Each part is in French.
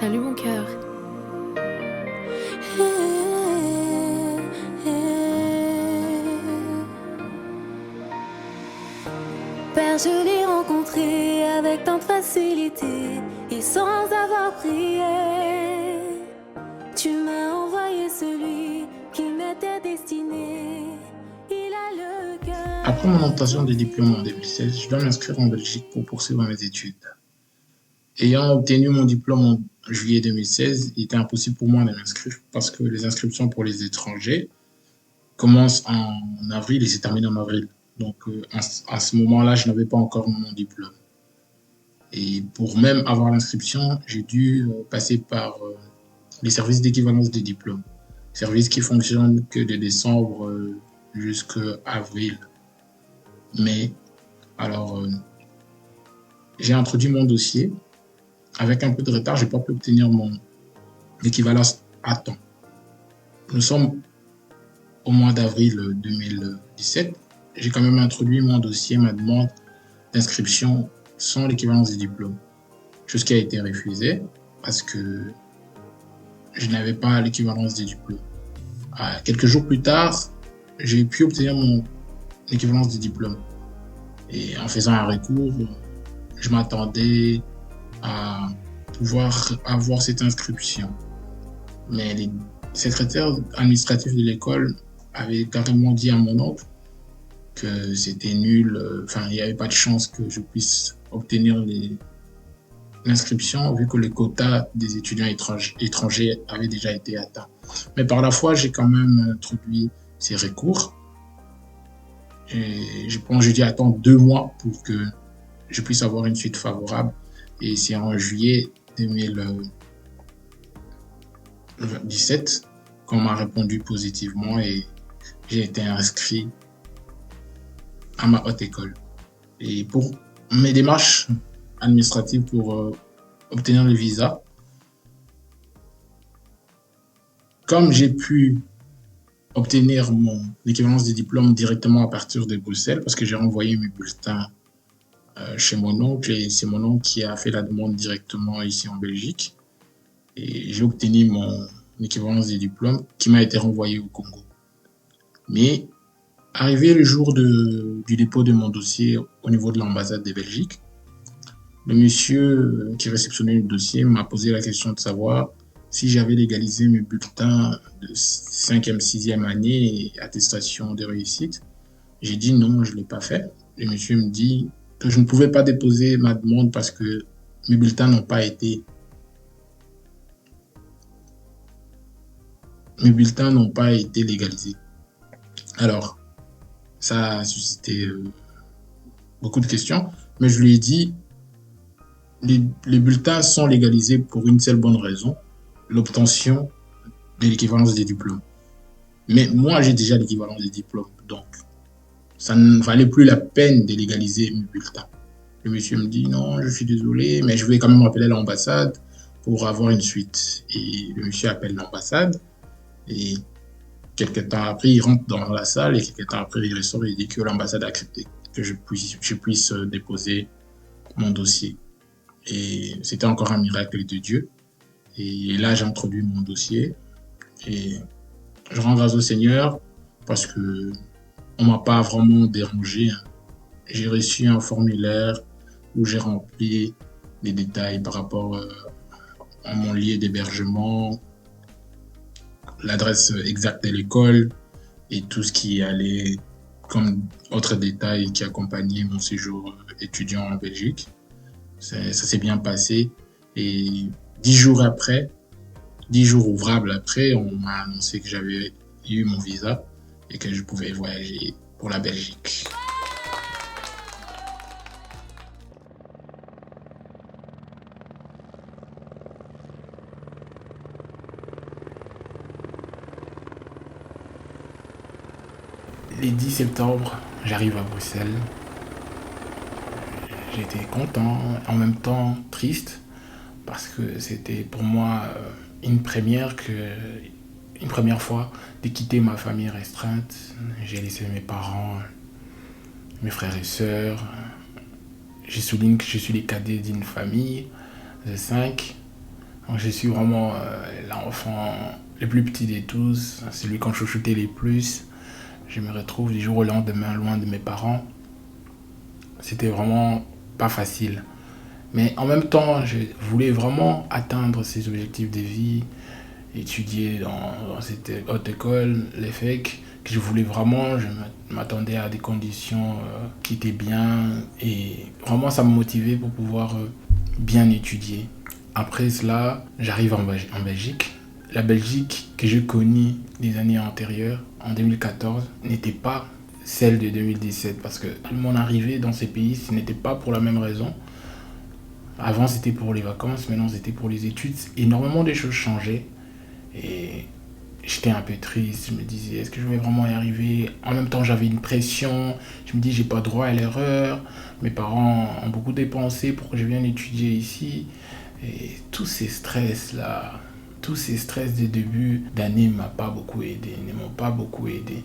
Salut mon cœur. Père, je l'ai rencontré avec tant de facilité et sans avoir prié. Tu m'as envoyé celui qui m'était destiné. Il a le cœur. Après mon obtention des diplômes en 2016, je dois m'inscrire en Belgique pour poursuivre mes études. Ayant obtenu mon diplôme en juillet 2016, il était impossible pour moi de m'inscrire parce que les inscriptions pour les étrangers commencent en avril et se terminent en avril. Donc à ce moment-là, je n'avais pas encore mon diplôme. Et pour même avoir l'inscription, j'ai dû passer par les services d'équivalence des diplômes. Service qui fonctionne que de décembre jusqu'à avril. Mais alors, j'ai introduit mon dossier. Avec un peu de retard, je n'ai pas pu obtenir mon équivalence à temps. Nous sommes au mois d'avril 2017. J'ai quand même introduit mon dossier, ma demande d'inscription sans l'équivalence des diplômes. Chose qui a été refusée parce que je n'avais pas l'équivalence des diplômes. Quelques jours plus tard, j'ai pu obtenir mon équivalence des diplômes. Et en faisant un recours, je m'attendais à pouvoir avoir cette inscription. Mais les secrétaires administratifs de l'école avaient carrément dit à mon oncle que c'était nul, il n'y avait pas de chance que je puisse obtenir l'inscription vu que le quota des étudiants étrangers avait déjà été atteint. Mais par la foi, j'ai quand même introduit ces recours. Et je dis attends 2 mois pour que je puisse avoir une suite favorable. Et c'est en juillet 2017 qu'on m'a répondu positivement et j'ai été inscrit à ma haute école. Et pour mes démarches administratives pour obtenir le visa, comme j'ai pu obtenir mon équivalence des diplômes directement à partir de Bruxelles, parce que j'ai renvoyé mes bulletins chez mon oncle et c'est mon oncle qui a fait la demande directement ici en Belgique et j'ai obtenu mon équivalence des diplômes qui m'a été renvoyé au Congo. Mais arrivé le jour du dépôt de mon dossier au niveau de l'ambassade de Belgique, le monsieur qui réceptionnait le dossier m'a posé la question de savoir si j'avais légalisé mes bulletins de 5e, 6e année et attestation de réussite. J'ai dit non, je ne l'ai pas fait. Le monsieur me dit que je ne pouvais pas déposer ma demande parce que mes bulletins n'ont pas été légalisés. Alors, ça a suscité beaucoup de questions, mais je lui ai dit les bulletins sont légalisés pour une seule bonne raison, l'obtention de l'équivalence des diplômes. Mais moi, j'ai déjà l'équivalence des diplômes, donc ça ne valait plus la peine de légaliser mes bulletins. Le monsieur me dit non, je suis désolé, mais je vais quand même appeler l'ambassade pour avoir une suite. Et le monsieur appelle l'ambassade et quelques temps après, il rentre dans la salle et quelques temps après, il ressort et il dit que l'ambassade a accepté que je puisse déposer mon dossier. Et c'était encore un miracle de Dieu. Et là, j'ai introduit mon dossier et je rends grâce au Seigneur parce que on m'a pas vraiment dérangé. J'ai reçu un formulaire où j'ai rempli les détails par rapport à mon lieu d'hébergement, l'adresse exacte de l'école et tout ce qui allait comme autres détails qui accompagnaient mon séjour étudiant en Belgique. Ça s'est bien passé et 10 jours ouvrables après, on m'a annoncé que j'avais eu mon visa et que je pouvais voyager pour la Belgique. Le 10 septembre, j'arrive à Bruxelles. J'étais content, en même temps triste, parce que c'était pour moi une première fois de quitter ma famille restreinte. J'ai laissé mes parents, mes frères et sœurs. Je souligne que je suis le cadet d'une famille de 5. Donc, je suis vraiment l'enfant le plus petit de tous, celui qu'on chouchoutait les plus. Je me retrouve du jour au lendemain loin de mes parents. C'était vraiment pas facile. Mais en même temps, je voulais vraiment atteindre ces objectifs de vie, étudier dans cette haute école, l'EFEC, que je voulais vraiment. Je m'attendais à des conditions qui étaient bien et vraiment ça me motivait pour pouvoir bien étudier. Après cela, j'arrive en Belgique. La Belgique que je connais des années antérieures, en 2014, n'était pas celle de 2017 parce que mon arrivée dans ces pays, ce n'était pas pour la même raison. Avant, c'était pour les vacances, maintenant, c'était pour les études. Énormément de choses changeaient et j'étais un peu triste. Je me disais, est-ce que je vais vraiment y arriver? En même temps, j'avais une pression. Je me dis, j'ai pas droit à l'erreur. Mes parents ont beaucoup dépensé pour que je vienne étudier ici. Et tous ces stress-là, tous ces stress des débuts d'année ne m'ont pas beaucoup aidé.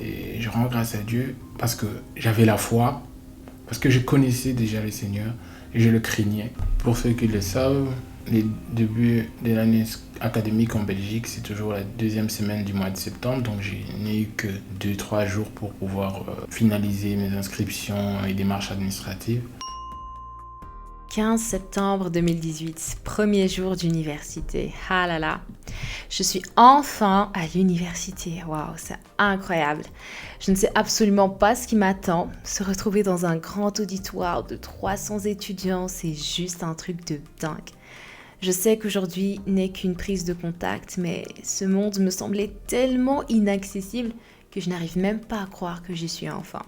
Et je rends grâce à Dieu parce que j'avais la foi, parce que je connaissais déjà le Seigneur et je le craignais. Pour ceux qui le savent, les débuts de l'année académique en Belgique, c'est toujours la deuxième semaine du mois de septembre, donc je n'ai eu que 2-3 jours pour pouvoir finaliser mes inscriptions et démarches administratives. 15 septembre 2018, premier jour d'université. Ah là là, je suis enfin à l'université. Waouh, c'est incroyable. Je ne sais absolument pas ce qui m'attend. Se retrouver dans un grand auditoire de 300 étudiants, c'est juste un truc de dingue. Je sais qu'aujourd'hui n'est qu'une prise de contact, mais ce monde me semblait tellement inaccessible que je n'arrive même pas à croire que j'y suis enfin.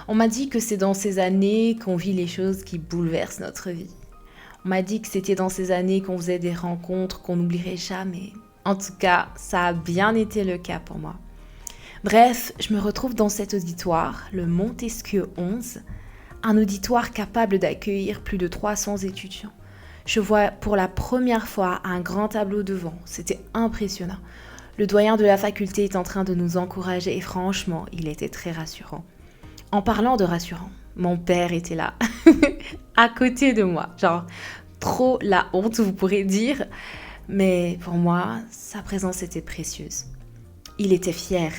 On m'a dit que c'est dans ces années qu'on vit les choses qui bouleversent notre vie. On m'a dit que c'était dans ces années qu'on faisait des rencontres qu'on n'oublierait jamais. En tout cas, ça a bien été le cas pour moi. Bref, je me retrouve dans cet auditoire, le Montesquieu 11, un auditoire capable d'accueillir plus de 300 étudiants. Je vois pour la première fois un grand tableau devant, c'était impressionnant. Le doyen de la faculté est en train de nous encourager et franchement, il était très rassurant. En parlant de rassurant, mon père était là, à côté de moi. Genre, trop la honte, vous pourrez dire. Mais pour moi, sa présence était précieuse. Il était fier.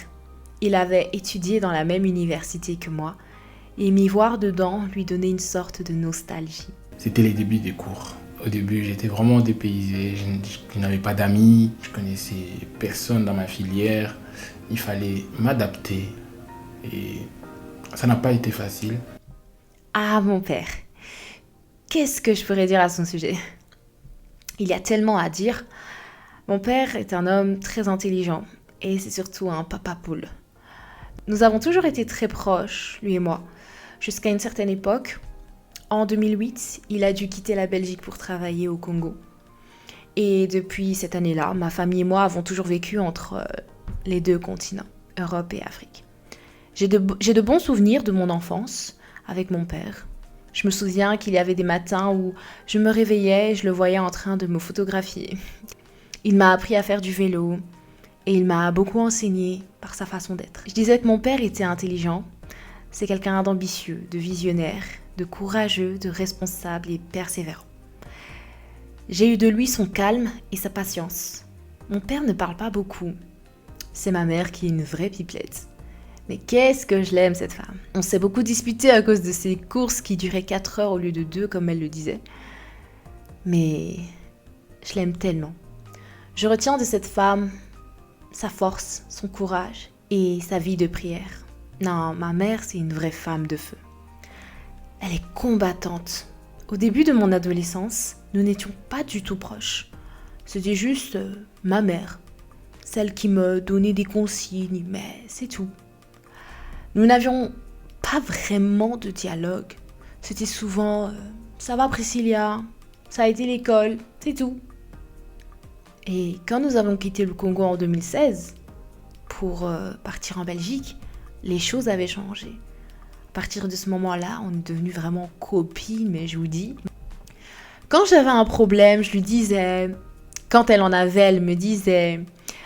Il avait étudié dans la même université que moi. Et m'y voir dedans lui donnait une sorte de nostalgie. C'était les débuts des cours. Au début, j'étais vraiment dépaysé. Je n'avais pas d'amis. Je connaissais personne dans ma filière. Il fallait m'adapter. Et ça n'a pas été facile. Ah, mon père. Qu'est-ce que je pourrais dire à son sujet? Il y a tellement à dire. Mon père est un homme très intelligent et c'est surtout un papa poule. Nous avons toujours été très proches, lui et moi, jusqu'à une certaine époque. En 2008, il a dû quitter la Belgique pour travailler au Congo. Et depuis cette année-là, ma famille et moi avons toujours vécu entre les deux continents, Europe et Afrique. J'ai de bons souvenirs de mon enfance avec mon père. Je me souviens qu'il y avait des matins où je me réveillais et je le voyais en train de me photographier. Il m'a appris à faire du vélo et il m'a beaucoup enseigné par sa façon d'être. Je disais que mon père était intelligent. C'est quelqu'un d'ambitieux, de visionnaire, de courageux, de responsable et persévérant. J'ai eu de lui son calme et sa patience. Mon père ne parle pas beaucoup. C'est ma mère qui est une vraie pipelette. Mais qu'est-ce que je l'aime, cette femme. On s'est beaucoup disputé à cause de ses courses qui duraient 4 heures au lieu de 2, comme elle le disait. Mais je l'aime tellement. Je retiens de cette femme sa force, son courage et sa vie de prière. Non, ma mère, c'est une vraie femme de feu. Elle est combattante. Au début de mon adolescence, nous n'étions pas du tout proches. C'était juste ma mère, celle qui me donnait des consignes, mais c'est tout. Nous n'avions pas vraiment de dialogue. C'était souvent « ça va Priscilla, ça a été l'école, c'est tout ». Et quand nous avons quitté le Congo en 2016 pour partir en Belgique, les choses avaient changé. À partir de ce moment-là, on est devenus vraiment copines, mais je vous dis. Quand j'avais un problème, je lui disais. Quand elle en avait, elle me disait.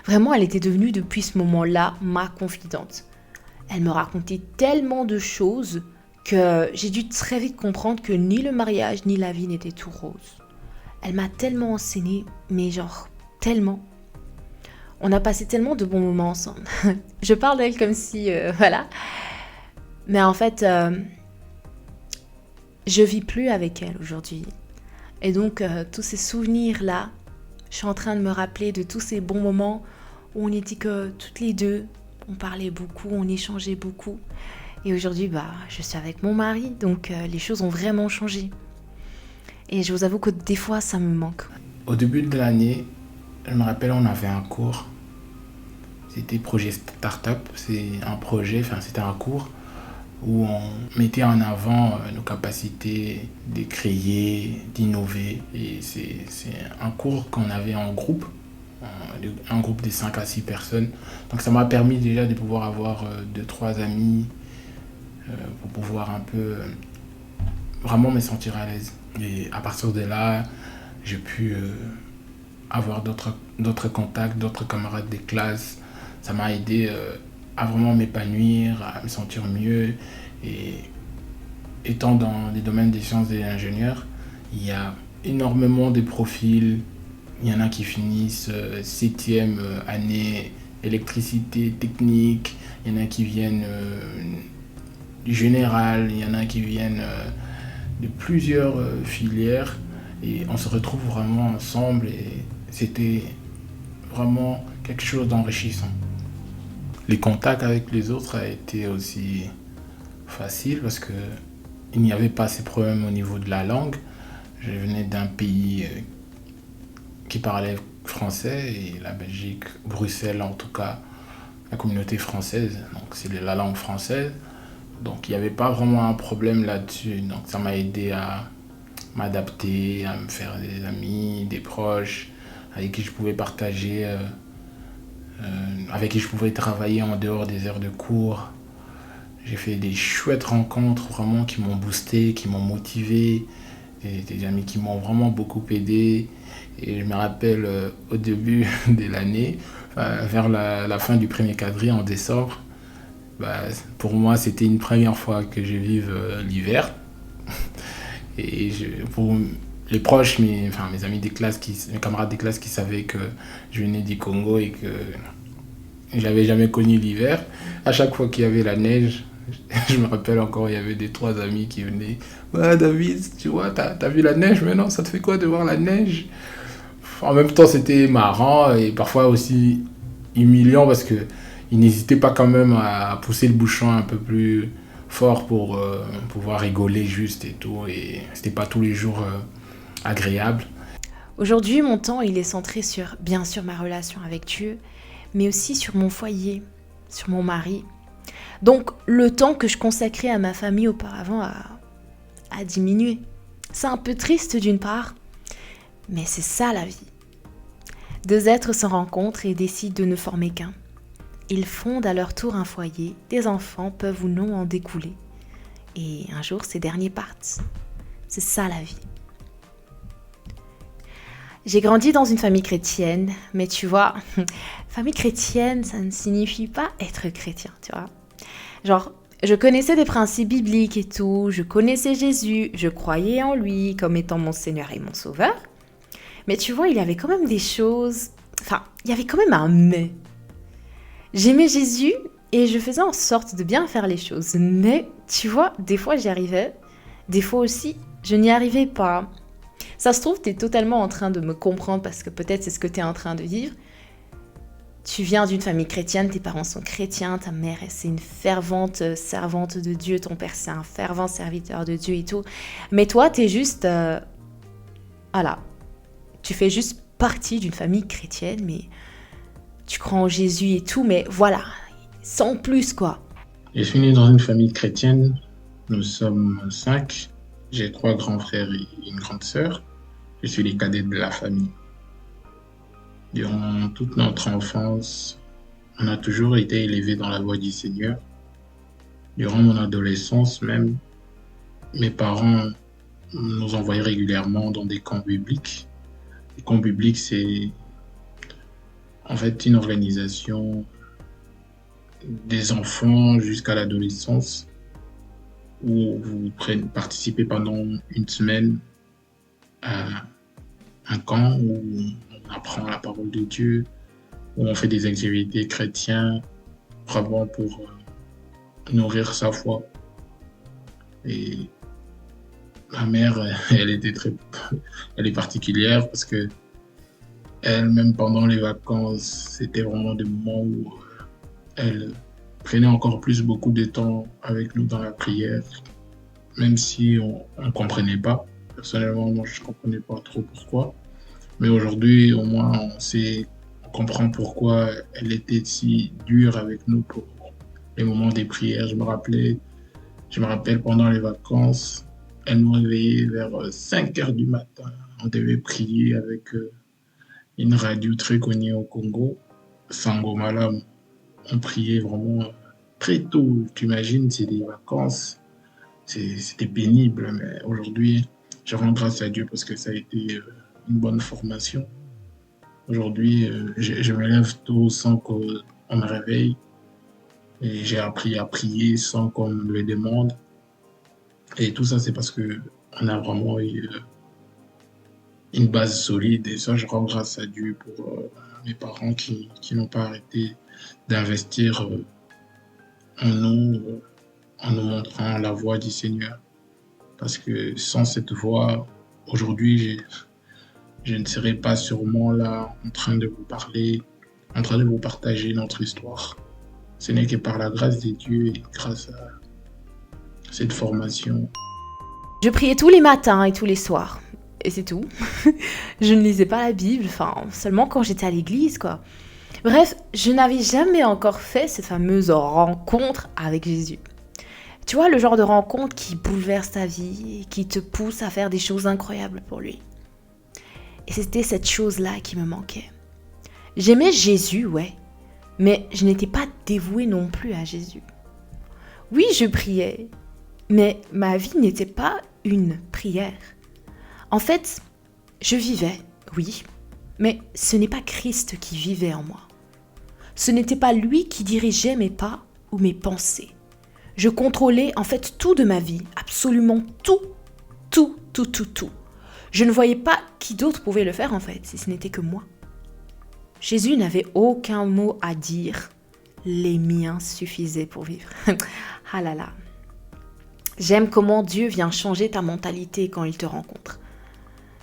Vraiment, elle était devenue depuis ce moment-là ma confidente. Elle me racontait tellement de choses que j'ai dû très vite comprendre que ni le mariage ni la vie n'étaient tout rose. Elle m'a tellement enseigné, mais genre tellement. On a passé tellement de bons moments ensemble. Je parle d'elle comme si, voilà. Mais en fait, je vis plus avec elle aujourd'hui. Et donc, tous ces souvenirs-là, je suis en train de me rappeler de tous ces bons moments où on était que toutes les deux, on parlait beaucoup, on échangeait beaucoup. Et aujourd'hui, je suis avec mon mari, donc les choses ont vraiment changé. Et je vous avoue que des fois, ça me manque. Au début de l'année, je me rappelle, on avait un cours. C'était projet Startup. C'était un cours où on mettait en avant nos capacités de créer, d'innover. Et c'est un cours qu'on avait en groupe, un groupe de 5 à 6 personnes. Donc ça m'a permis déjà de pouvoir avoir 2-3 amis pour pouvoir un peu vraiment me sentir à l'aise. Et à partir de là, j'ai pu avoir d'autres contacts, d'autres camarades de classe. Ça m'a aidé à vraiment m'épanouir, à me sentir mieux. Et étant dans les domaines des sciences et de l'ingénieur, il y a énormément de profils. Il y en a qui finissent 7e année électricité technique, il y en a qui viennent du général, il y en a qui viennent de plusieurs filières. Et on se retrouve vraiment ensemble et c'était vraiment quelque chose d'enrichissant. Les contacts avec les autres a été aussi facile parce que il n'y avait pas ces problèmes au niveau de la langue. Je venais d'un pays qui parlait français et la Belgique, Bruxelles en tout cas, la communauté française, donc c'est la langue française. Donc il n'y avait pas vraiment un problème là-dessus. Donc ça m'a aidé à m'adapter, à me faire des amis, des proches avec qui je pouvais partager, avec qui je pouvais travailler en dehors des heures de cours. J'ai fait des chouettes rencontres vraiment qui m'ont boosté, qui m'ont motivé, des amis qui m'ont vraiment beaucoup aidé. Et je me rappelle au début de l'année, vers la fin du premier quadri en décembre, pour moi c'était une première fois que je vive l'hiver. Et pour les proches, mes amis des classes, mes camarades des classes qui savaient que je venais du Congo et que j'avais jamais connu l'hiver, à chaque fois qu'il y avait la neige, je me rappelle encore, il y avait 3 amis qui venaient. Ouais, David, tu vois, t'as vu la neige maintenant, ça te fait quoi de voir la neige? En même temps, c'était marrant et parfois aussi humiliant parce qu'ils n'hésitaient pas quand même à pousser le bouchon un peu plus fort pour pouvoir rigoler juste et tout. Et c'était pas tous les jours agréable. Aujourd'hui, mon temps, il est centré sur, bien sûr, ma relation avec Dieu, mais aussi sur mon foyer, sur mon mari. Donc, le temps que je consacrais à ma famille auparavant a diminué. C'est un peu triste d'une part, mais c'est ça la vie. 2 êtres se rencontrent et décident de ne former qu'un. Ils fondent à leur tour un foyer, des enfants peuvent ou non en découler. Et un jour, ces derniers partent. C'est ça la vie. J'ai grandi dans une famille chrétienne, mais tu vois, famille chrétienne, ça ne signifie pas être chrétien, tu vois. Genre, je connaissais des principes bibliques et tout, je connaissais Jésus, je croyais en lui comme étant mon Seigneur et mon Sauveur. Mais tu vois, il y avait quand même des choses... Enfin, il y avait quand même un mais. J'aimais Jésus et je faisais en sorte de bien faire les choses. Mais, tu vois, des fois j'y arrivais, des fois aussi, je n'y arrivais pas. Ça se trouve, tu es totalement en train de me comprendre parce que peut-être c'est ce que tu es en train de vivre. Tu viens d'une famille chrétienne, tes parents sont chrétiens, ta mère c'est une fervente servante de Dieu, ton père c'est un fervent serviteur de Dieu et tout. Mais toi, tu es juste... voilà. Tu fais juste partie d'une famille chrétienne, mais tu crois en Jésus et tout, mais voilà, sans plus quoi. Je suis né dans une famille chrétienne, nous sommes 5, j'ai 3 grands frères et une grande sœur, je suis le cadet de la famille. Durant toute notre enfance, on a toujours été élevés dans la voie du Seigneur. Durant mon adolescence même, mes parents nous envoyaient régulièrement dans des camps bibliques. Les camps bibliques, c'est en fait une organisation des enfants jusqu'à l'adolescence où vous participez pendant une semaine à un camp où on apprend la parole de Dieu, où on fait des activités chrétiennes, vraiment pour nourrir sa foi. Et ma mère, elle est particulière parce que elle, même pendant les vacances, c'était vraiment des moments où elle prenait encore plus beaucoup de temps avec nous dans la prière, même si on ne comprenait pas. Personnellement, moi, je ne comprenais pas trop pourquoi. Mais aujourd'hui, au moins, on comprend pourquoi elle était si dure avec nous pour les moments des prières. Je me rappelle pendant les vacances, elle nous réveillait vers 5 heures du matin. On devait prier avec une radio très connue au Congo, Sangomala. On priait vraiment très tôt. Tu imagines, c'est des vacances. C'était pénible, mais aujourd'hui, je rends grâce à Dieu parce que ça a été une bonne formation. Aujourd'hui, je me lève tôt sans qu'on me réveille et j'ai appris à prier sans qu'on me le demande. Et tout ça, c'est parce qu'on a vraiment eu une base solide et ça, je rends grâce à Dieu pour mes parents qui n'ont pas arrêté d'investir en nous, en nous montrant la voie du Seigneur. Parce que sans cette voie, aujourd'hui, je ne serais pas sûrement là en train de vous parler, en train de vous partager notre histoire. Ce n'est que par la grâce de Dieu et grâce à cette formation. Je priais tous les matins et tous les soirs. Et c'est tout. Je ne lisais pas la Bible, seulement quand j'étais à l'église, quoi. Bref, je n'avais jamais encore fait cette fameuse rencontre avec Jésus. Tu vois, le genre de rencontre qui bouleverse ta vie et qui te pousse à faire des choses incroyables pour lui. Et c'était cette chose-là qui me manquait. J'aimais Jésus, ouais, mais je n'étais pas dévouée non plus à Jésus. Oui, je priais, mais ma vie n'était pas une prière. En fait, je vivais, oui, mais ce n'est pas Christ qui vivait en moi. Ce n'était pas lui qui dirigeait mes pas ou mes pensées. Je contrôlais en fait tout de ma vie, absolument tout. Je ne voyais pas qui d'autre pouvait le faire en fait, si ce n'était que moi. Jésus n'avait aucun mot à dire. Les miens suffisaient pour vivre. Ah là là. J'aime comment Dieu vient changer ta mentalité quand il te rencontre.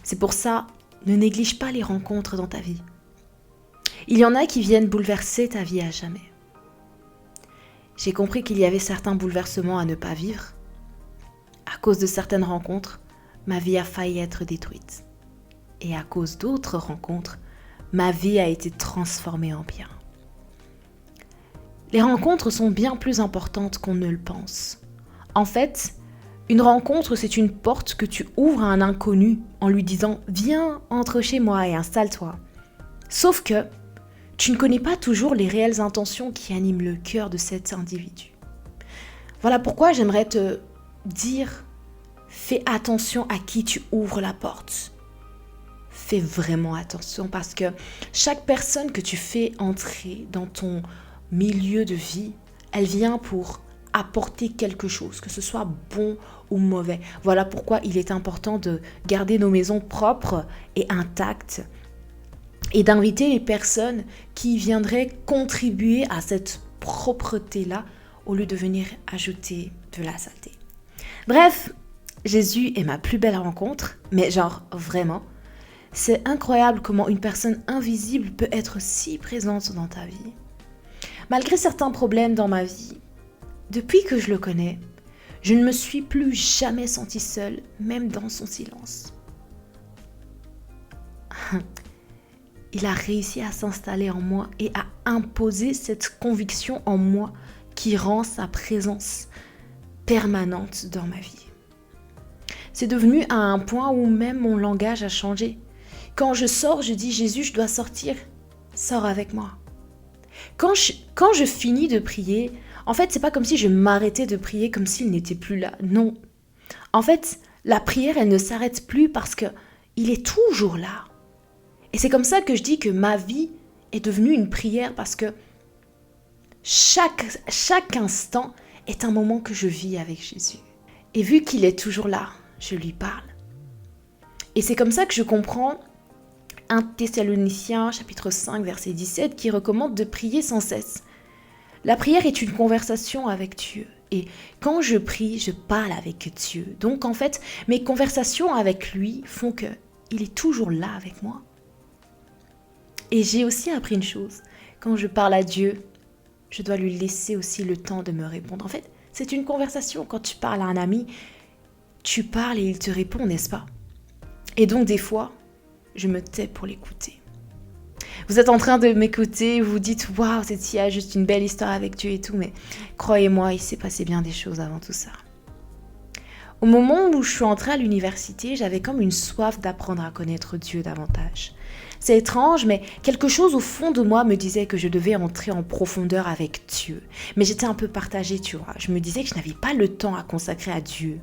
C'est pour ça, ne néglige pas les rencontres dans ta vie. Il y en a qui viennent bouleverser ta vie à jamais. J'ai compris qu'il y avait certains bouleversements à ne pas vivre. À cause de certaines rencontres, ma vie a failli être détruite. Et à cause d'autres rencontres, ma vie a été transformée en bien. Les rencontres sont bien plus importantes qu'on ne le pense. En fait, une rencontre, c'est une porte que tu ouvres à un inconnu en lui disant « Viens, entre chez moi et installe-toi ». Sauf que tu ne connais pas toujours les réelles intentions qui animent le cœur de cet individu. Voilà pourquoi j'aimerais te dire « Fais attention à qui tu ouvres la porte ». Fais vraiment attention parce que chaque personne que tu fais entrer dans ton milieu de vie, elle vient pour apporter quelque chose, que ce soit bon ou mauvais. Voilà pourquoi il est important de garder nos maisons propres et intactes et d'inviter les personnes qui viendraient contribuer à cette propreté-là au lieu de venir ajouter de la saleté. Bref, Jésus est ma plus belle rencontre, mais genre vraiment, c'est incroyable comment une personne invisible peut être si présente dans ta vie. Malgré certains problèmes dans ma vie, depuis que je le connais, je ne me suis plus jamais sentie seule, même dans son silence. Il a réussi à s'installer en moi et à imposer cette conviction en moi qui rend sa présence permanente dans ma vie. C'est devenu à un point où même mon langage a changé. Quand je sors, je dis « Jésus, je dois sortir, sors avec moi ». Quand je finis de prier, en fait, c'est pas comme si je m'arrêtais de prier comme s'il n'était plus là. Non. En fait, la prière, elle ne s'arrête plus parce que il est toujours là. Et c'est comme ça que je dis que ma vie est devenue une prière parce que chaque instant est un moment que je vis avec Jésus. Et vu qu'il est toujours là, je lui parle. Et c'est comme ça que je comprends 1 Thessaloniciens chapitre 5 verset 17 qui recommande de prier sans cesse. La prière est une conversation avec Dieu. Et quand je prie, je parle avec Dieu. Donc en fait, mes conversations avec lui font que il est toujours là avec moi. Et j'ai aussi appris une chose. Quand je parle à Dieu, je dois lui laisser aussi le temps de me répondre. En fait, c'est une conversation. Quand tu parles à un ami, tu parles et il te répond, n'est-ce pas? Et donc des fois, je me tais pour l'écouter. Vous êtes en train de m'écouter, vous vous dites « Waouh, cette fille a juste une belle histoire avec Dieu et tout », mais croyez-moi, il s'est passé bien des choses avant tout ça. Au moment où je suis entrée à l'université, j'avais comme une soif d'apprendre à connaître Dieu davantage. C'est étrange, mais quelque chose au fond de moi me disait que je devais entrer en profondeur avec Dieu. Mais j'étais un peu partagée, tu vois. Je me disais que je n'avais pas le temps à consacrer à Dieu.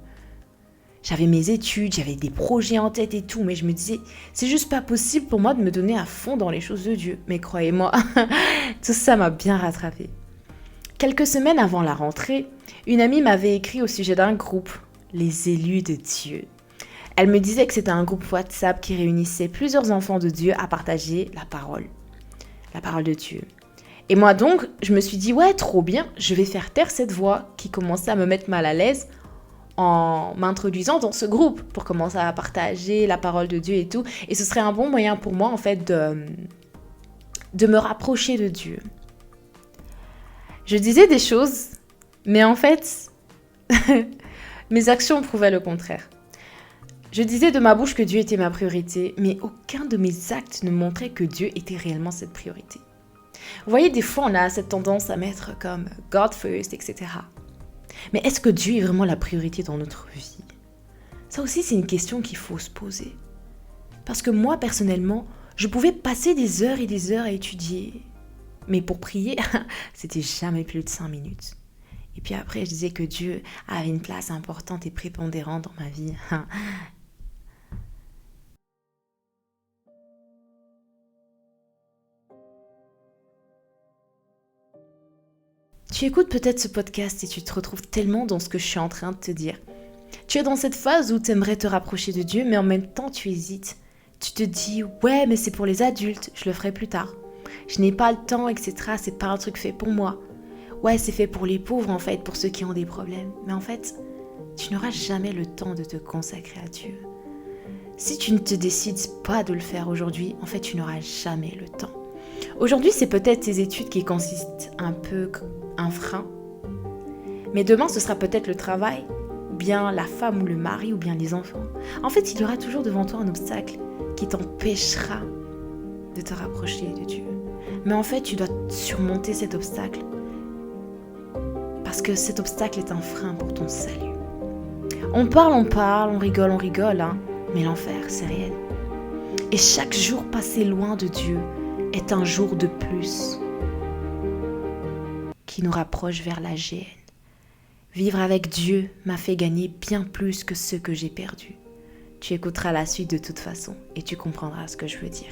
J'avais mes études, j'avais des projets en tête et tout, mais je me disais, c'est juste pas possible pour moi de me donner à fond dans les choses de Dieu. Mais croyez-moi, tout ça m'a bien rattrapée. Quelques semaines avant la rentrée, une amie m'avait écrit au sujet d'un groupe, les élus de Dieu. Elle me disait que c'était un groupe WhatsApp qui réunissait plusieurs enfants de Dieu à partager la parole de Dieu. Et moi donc, je me suis dit, ouais, trop bien, je vais faire taire cette voix qui commençait à me mettre mal à l'aise en m'introduisant dans ce groupe pour commencer à partager la parole de Dieu et tout. Et ce serait un bon moyen pour moi, en fait, de me rapprocher de Dieu. Je disais des choses, mais en fait, mes actions prouvaient le contraire. Je disais de ma bouche que Dieu était ma priorité, mais aucun de mes actes ne montrait que Dieu était réellement cette priorité. Vous voyez, des fois, on a cette tendance à mettre comme God first, etc. Mais est-ce que Dieu est vraiment la priorité dans notre vie? Ça aussi, c'est une question qu'il faut se poser. Parce que moi, personnellement, je pouvais passer des heures et des heures à étudier. Mais pour prier, c'était jamais plus de 5 minutes. Et puis après, je disais que Dieu avait une place importante et prépondérante dans ma vie. Tu écoutes peut-être ce podcast et tu te retrouves tellement dans ce que je suis en train de te dire. Tu es dans cette phase où tu aimerais te rapprocher de Dieu, mais en même temps tu hésites. Tu te dis, ouais, mais c'est pour les adultes, je le ferai plus tard. Je n'ai pas le temps, etc. C'est pas un truc fait pour moi. Ouais, c'est fait pour les pauvres en fait, pour ceux qui ont des problèmes. Mais en fait, tu n'auras jamais le temps de te consacrer à Dieu. Si tu ne te décides pas de le faire aujourd'hui, en fait, tu n'auras jamais le temps. Aujourd'hui, c'est peut-être tes études qui consistent un peu un frein. Mais demain, ce sera peut-être le travail, ou bien la femme ou le mari, ou bien les enfants. En fait, il y aura toujours devant toi un obstacle qui t'empêchera de te rapprocher de Dieu. Mais en fait, tu dois surmonter cet obstacle. Parce que cet obstacle est un frein pour ton salut. On parle, on rigole, hein, mais l'enfer, c'est réel. Et chaque jour passé loin de Dieu est un jour de plus qui nous rapproche vers la géhenne. Vivre avec Dieu m'a fait gagner bien plus que ce que j'ai perdu. Tu écouteras la suite de toute façon et tu comprendras ce que je veux dire.